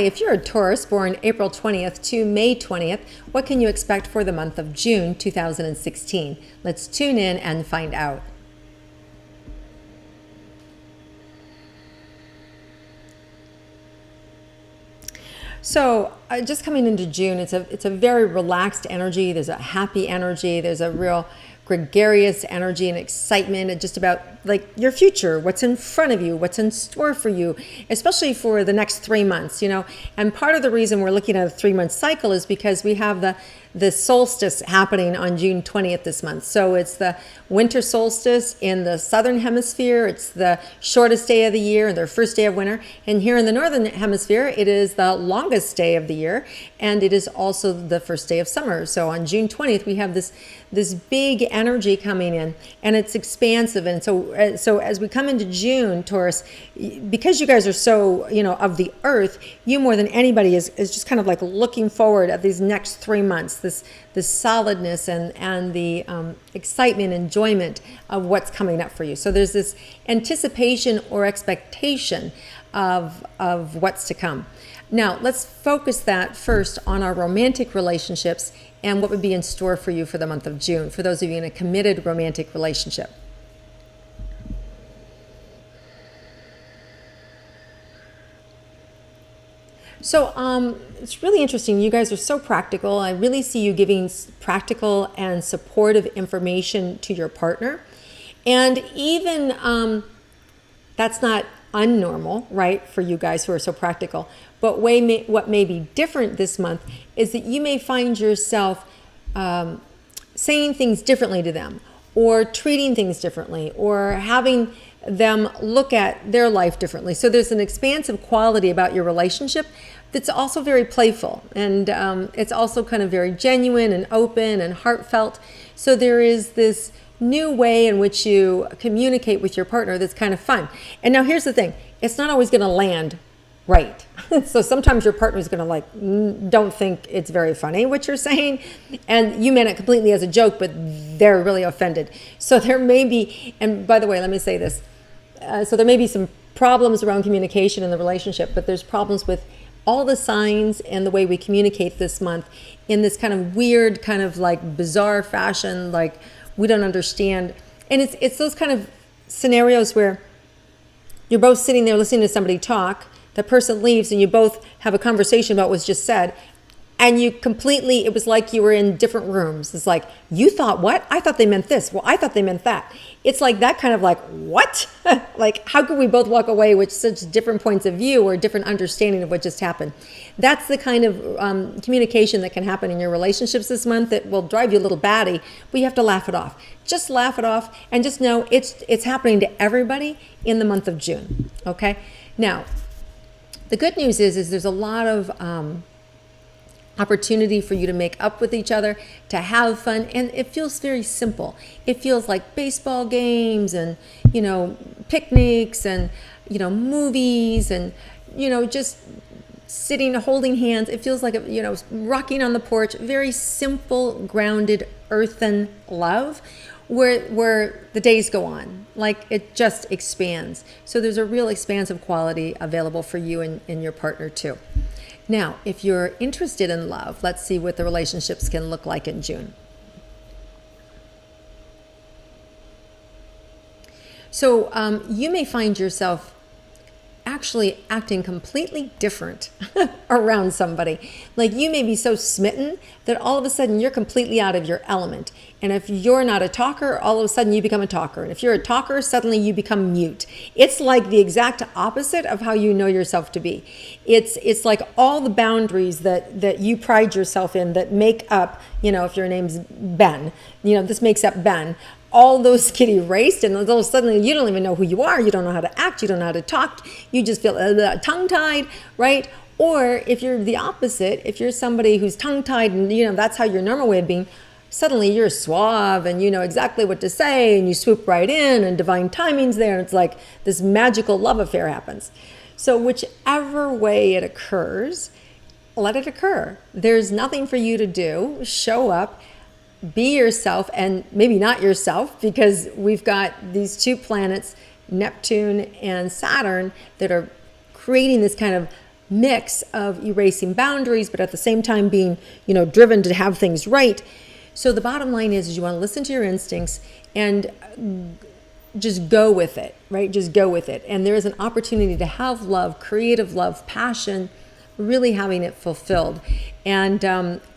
if you're a Taurus born April 20th to May 20th, what can you expect for the month of June 2016? Let's tune in and find out. So just coming into June, it's a very relaxed energy. There's a happy energy. There's a real gregarious energy and excitement and just about like your future, what's in front of you, what's in store for you, especially for the next 3 months, And part of the reason we're looking at a 3-month cycle is because we have the solstice happening on June 20th this month. So it's the winter solstice in the southern hemisphere. It's the shortest day of the year, their first day of winter. And here in the northern hemisphere, it is the longest day of the year, and it is also the first day of summer. So on June 20th, we have this big energy coming in, and it's expansive. And so as we come into June, Taurus, because you guys are so, of the earth, you more than anybody is just kind of like looking forward at these next 3 months, this solidness and the excitement, enjoyment of what's coming up for you. So there's this anticipation or expectation of what's to come. Now, let's focus that first on our romantic relationships and what would be in store for you for the month of June, for those of you in a committed romantic relationship. So it's really interesting. You guys are so practical. I really see you giving practical and supportive information to your partner. And even that's not unnormal, right, for you guys who are so practical. But what may be different this month is that you may find yourself saying things differently to them, or treating things differently, or having them look at their life differently. So there's an expansive quality about your relationship that's also very playful, and it's also kind of very genuine and open and heartfelt. So there is this new way in which you communicate with your partner that's kind of fun. And now here's the thing, it's not always going to land right. So sometimes your partner is going to don't think it's very funny what you're saying, and you meant it completely as a joke, but they're really offended. So there may be, and by the way, let me say this, so there may be some problems around communication in the relationship, but there's problems with all the signs and the way we communicate this month in this kind of weird, kind of like bizarre fashion, like we don't understand. And it's those kind of scenarios where you're both sitting there listening to somebody talk, the person leaves, and you both have a conversation about what was just said, and it was like you were in different rooms. It's like, you thought what? I thought they meant this. Well, I thought they meant that. It's like that kind of like, what? Like, how could we both walk away with such different points of view or different understanding of what just happened? That's the kind of communication that can happen in your relationships this month that will drive you a little batty, but you have to laugh it off. Just laugh it off and just know it's happening to everybody in the month of June, okay? Now, the good news is there's a lot of opportunity for you to make up with each other, to have fun, and it feels very simple. It feels like baseball games and, picnics and, movies and, just sitting, holding hands. It feels like, rocking on the porch, very simple, grounded, earthen love where the days go on. Like it just expands. So there's a real expansive quality available for you and your partner too. Now, if you're interested in love, let's see what the relationships can look like in June. So you may find yourself actually acting completely different around somebody. Like you may be so smitten that all of a sudden you're completely out of your element. And if you're not a talker, all of a sudden you become a talker. And if you're a talker, suddenly you become mute. It's like the exact opposite of how you know yourself to be. It's like all the boundaries that you pride yourself in that make up, if your name's Ben, this makes up Ben. All those get erased, and although suddenly you don't even know who you are, you don't know how to act, you don't know how to talk, you just feel tongue-tied, right? Or if you're the opposite, if you're somebody who's tongue-tied and that's how your normal way of being, suddenly you're suave and you know exactly what to say and you swoop right in and divine timing's there, and it's like this magical love affair happens. So whichever way it occurs, let it occur. There's nothing for you to do. Show up. Be yourself, and maybe not yourself, because we've got these two planets, Neptune and Saturn, that are creating this kind of mix of erasing boundaries, but at the same time being, driven to have things right. So the bottom line is you want to listen to your instincts and just go with it, right? Just go with it. And there is an opportunity to have love, creative love, passion, really having it fulfilled. And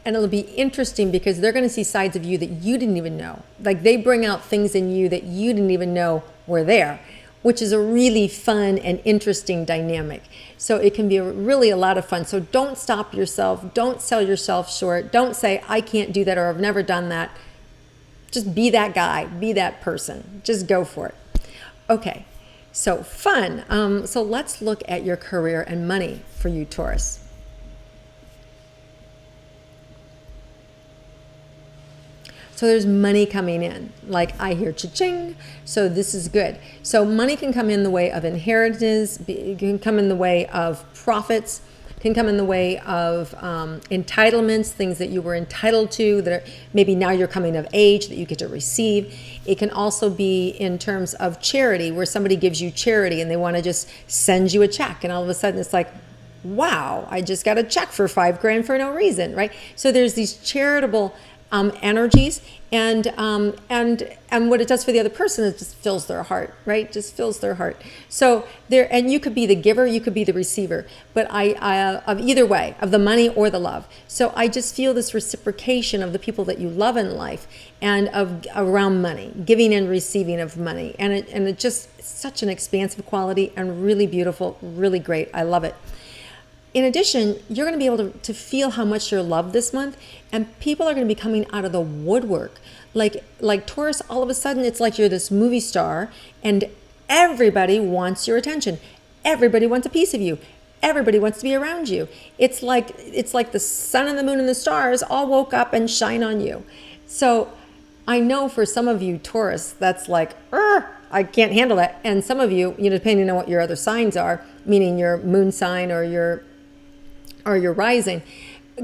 it'll be interesting because they're going to see sides of you that you didn't even know. Like they bring out things in you that you didn't even know were there, which is a really fun and interesting dynamic. So it can be really a lot of fun. So don't stop yourself. Don't sell yourself short. Don't say, I can't do that or I've never done that. Just be that guy, be that person. Just go for it. Okay, so fun. So let's look at your career and money for you, Taurus. So there's money coming in, like I hear cha-ching, so this is good. So money can come in the way of inheritance, can come in the way of profits, can come in the way of entitlements, things that you were entitled to that are, maybe now you're coming of age that you get to receive. It can also be in terms of charity, where somebody gives you charity and they want to just send you a check, and all of a sudden it's like, wow, I just got a check for $5,000 for no reason, right? So there's these charitable energies, and what it does for the other person is just fills their heart, right? Just fills their heart. So there, and you could be the giver, you could be the receiver, but I of either way, of the money or the love. So I just feel this reciprocation of the people that you love in life, and of around money, giving and receiving of money, and it just it's such an expansive quality and really beautiful, really great. I love it. In addition, you're going to be able to feel how much you're loved this month, and people are going to be coming out of the woodwork. Like Taurus, all of a sudden, it's like you're this movie star, and everybody wants your attention. Everybody wants a piece of you. Everybody wants to be around you. It's like the sun and the moon and the stars all woke up and shine on you. So I know for some of you, Taurus, that's like, I can't handle that. And some of you, depending on what your other signs are, meaning your moon sign or your rising,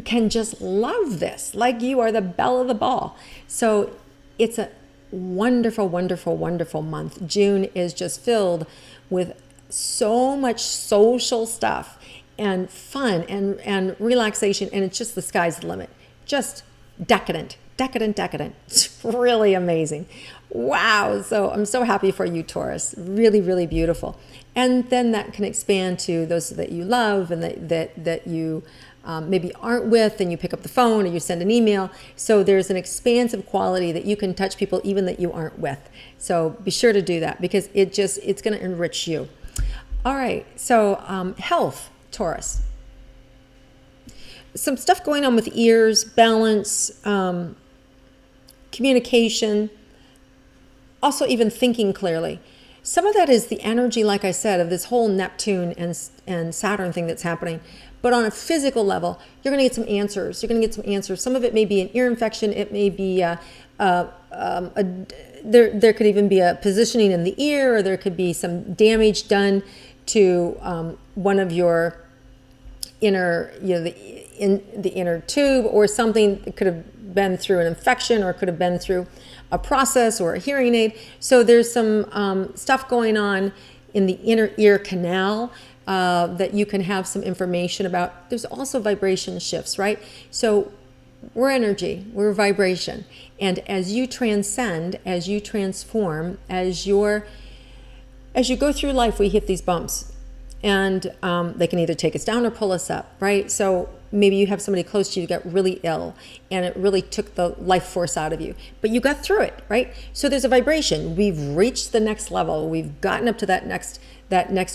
can just love this, like you are the belle of the ball. So it's a wonderful, wonderful, wonderful month. June is just filled with so much social stuff and fun and relaxation, and it's just the sky's the limit. Just decadent. It's really amazing. Wow. So I'm so happy for you, Taurus. Really, really beautiful. And then that can expand to those that you love and that you maybe aren't with, and you pick up the phone or you send an email. So there's an expansive quality that you can touch people even that you aren't with. So be sure to do that, because it's going to enrich you. All right. So health, Taurus. Some stuff going on with ears, balance, communication, also even thinking clearly. Some of that is the energy, like I said, of this whole Neptune and Saturn thing that's happening. But on a physical level, you're going to get some answers. Some of it may be an ear infection. It may be there could even be a positioning in the ear, or there could be some damage done to one of your inner, the inner tube, or something that could have been through an infection, or could have been through a process or a hearing aid. So there's some stuff going on in the inner ear canal that you can have some information about. There's also vibration shifts, right? So we're energy, we're vibration. And as you transcend, as you transform, as you go through life, we hit these bumps. And they can either take us down or pull us up, right? So maybe you have somebody close to you that got really ill, and it really took the life force out of you. But you got through it, right? So there's a vibration. We've reached the next level. We've gotten up to that next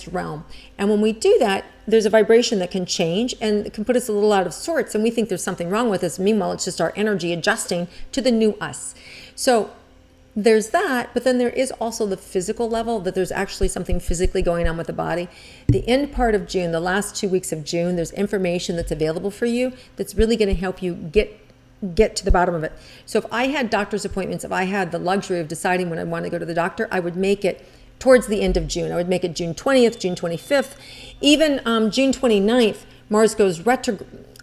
realm. And when we do that, there's a vibration that can change, and it can put us a little out of sorts, and we think there's something wrong with us. Meanwhile, it's just our energy adjusting to the new us. So there's that, but then there is also the physical level, that there's actually something physically going on with the body. The end part of June, the last 2 weeks of June, there's information that's available for you that's really going to help you get to the bottom of it. So if I had doctor's appointments, if I had the luxury of deciding when I want to go to the doctor, I would make it towards the end of June. I would make it June 20th, June 25th, even June 29th,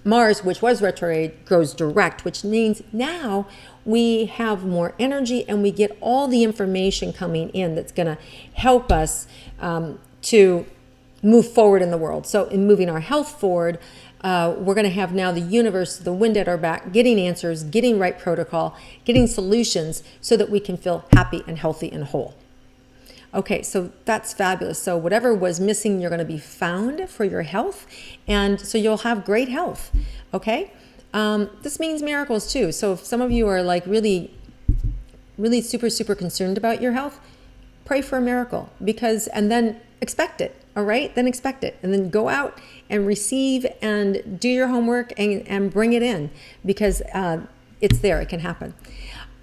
Mars, which was retrograde, goes direct, which means now we have more energy and we get all the information coming in that's going to help us to move forward in the world. So in moving our health forward, we're going to have now the universe, the wind at our back, getting answers, getting right protocol, getting solutions so that we can feel happy and healthy and whole. Okay, so that's fabulous. So whatever was missing, you're going to be found for your health. And so you'll have great health. Okay. This means miracles too. So if some of you are like really super concerned about your health, pray for a miracle, and then expect it. All right. Then expect it. And then go out and receive and do your homework and bring it in, because it's there. It can happen.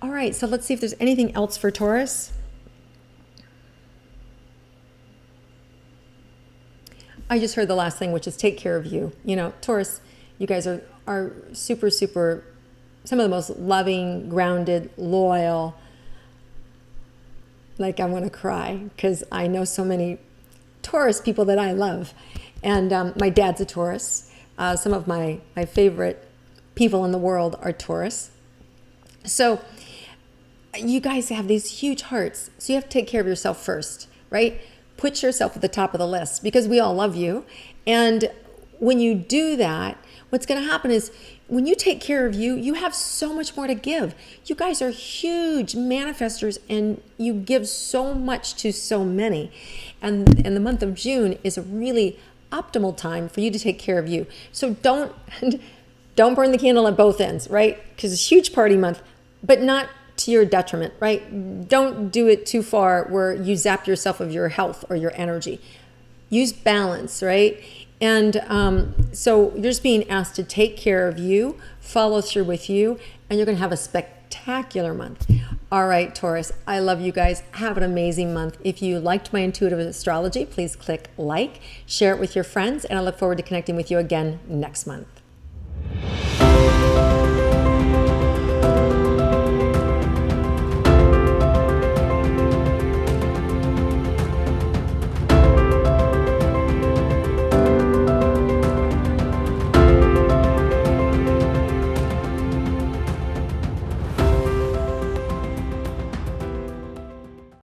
All right. So let's see if there's anything else for Taurus. I just heard the last thing, which is take care of you. You know, Taurus, you guys are super, some of the most loving, grounded, loyal. Like, I want to cry because I know so many Taurus people that I love. And my dad's a Taurus. Some of my favorite people in the world are Taurus. So you guys have these huge hearts. So you have to take care of yourself first, right? Put yourself at the top of the list, because we all love you. And when you do that, what's going to happen is when you take care of you, you have so much more to give. You guys are huge manifestors, and you give so much to so many. And the month of June is a really optimal time for you to take care of you. So don't burn the candle at both ends, right? Because it's a huge party month, but not to your detriment, right? Don't do it too far where you zap yourself of your health or your energy. Use balance, right? And so you're just being asked to take care of you, follow through with you, and you're going to have a spectacular month. All right, Taurus, I love you guys. Have an amazing month. If you liked my intuitive astrology, please click like, share it with your friends, and I look forward to connecting with you again next month.